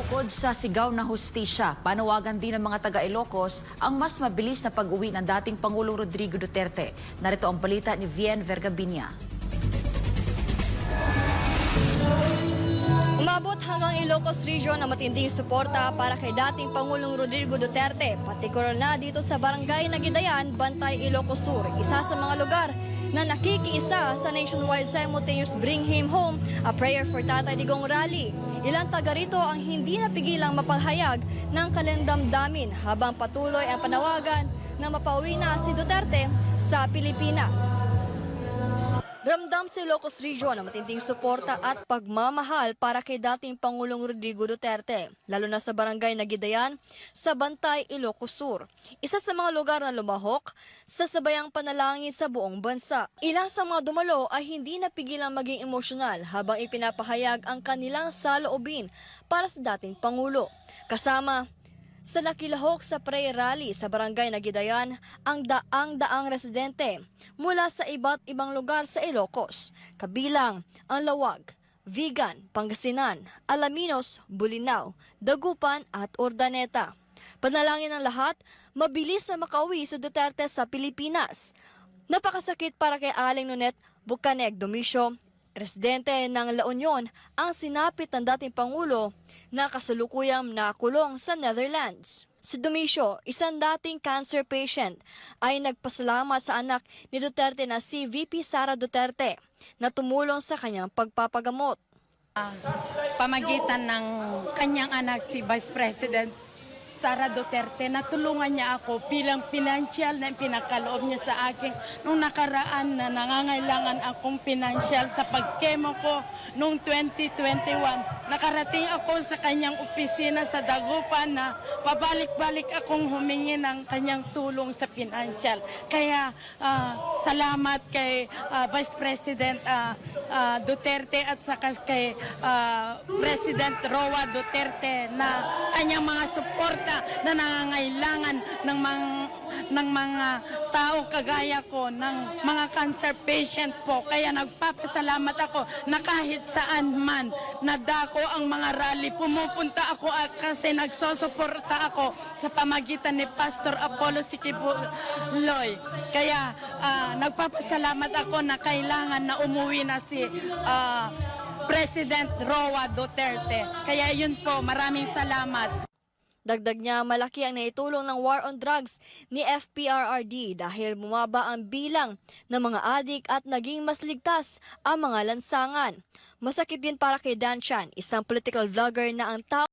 Bukod sa sigaw na hustisya, panawagan din ng mga taga-Ilocos ang mas mabilis na pag-uwi ng dating Pangulong Rodrigo Duterte. Narito ang balita ni Vien Vergabinia. Umabot hanggang Ilocos Region ang matinding suporta para kay dating Pangulong Rodrigo Duterte, partikular na dito sa Barangay Nagidayan, Bantay, Ilocos Sur, isa sa mga lugar na nakikiisa sa nationwide simultaneous Bring Him Home, a prayer for Tatay Digong rally. Ilang taga rito ang hindi napigilang mapalhayag ng kalendamdamin habang patuloy ang panawagan na mapauwi na si Duterte sa Pilipinas. Ramdam sa Ilocos Region ang matinding suporta at pagmamahal para kay dating Pangulong Rodrigo Duterte, lalo na sa Barangay Nagidayan sa Bantay, Ilocos Sur. Isa sa mga lugar na lumahok sa sabayang panalangin sa buong bansa. Ilang sa mga dumalo ay hindi napigilang maging emosyonal habang ipinapahayag ang kanilang saloobin para sa dating Pangulo. Kasama sa nakilahok sa prayer rally sa Barangay Nagidayan ang daang-daang residente mula sa iba't ibang lugar sa Ilocos, kabilang ang Lawag, Vigan, Pangasinan, Alaminos, Bulinaw, Dagupan at Urdaneta. Panalangin ng lahat, mabilis na makauwi si Duterte sa Pilipinas. Napakasakit para kay Aling Nonet Bucaneg Domicio, residente ng La Union, ang sinapit ng dating Pangulo na kasalukuyang nakulong sa Netherlands. Si Domicio, isang dating cancer patient, ay nagpasalamat sa anak ni Duterte na si VP Sara Duterte na tumulong sa kanyang pagpapagamot. Pamagitan ng kanyang anak si Vice President Sara Duterte, natulungan niya ako bilang pinansyal na pinakaloob niya sa akin nung nakaraan na nangangailangan akong pinansyal sa pagkemo ko noong 2021. Nakarating ako sa kanyang opisina sa Dagupan na pabalik-balik akong humingi ng kanyang tulong sa pinansyal. Kaya salamat kay Vice President Duterte at saka kay President Roa Duterte na kanyang mga suporta na nangangailangan ng mga tao kagaya ko, ng mga cancer patient po. Kaya nagpapasalamat ako na kahit saan man nadako ang mga rally, pumupunta ako kasi nagsosuporta ako sa pamagitan ni Pastor Apollo Sikibuloy. Kaya nagpapasalamat ako na kailangan na umuwi na si President Roa Duterte. Kaya yun po, maraming salamat. Dagdag niya, malaki ang naitulong ng war on drugs ni FPRRD dahil bumaba ang bilang ng mga adik at naging mas ligtas ang mga lansangan. Masakit din para kay Dan Chan, isang political vlogger na ang tao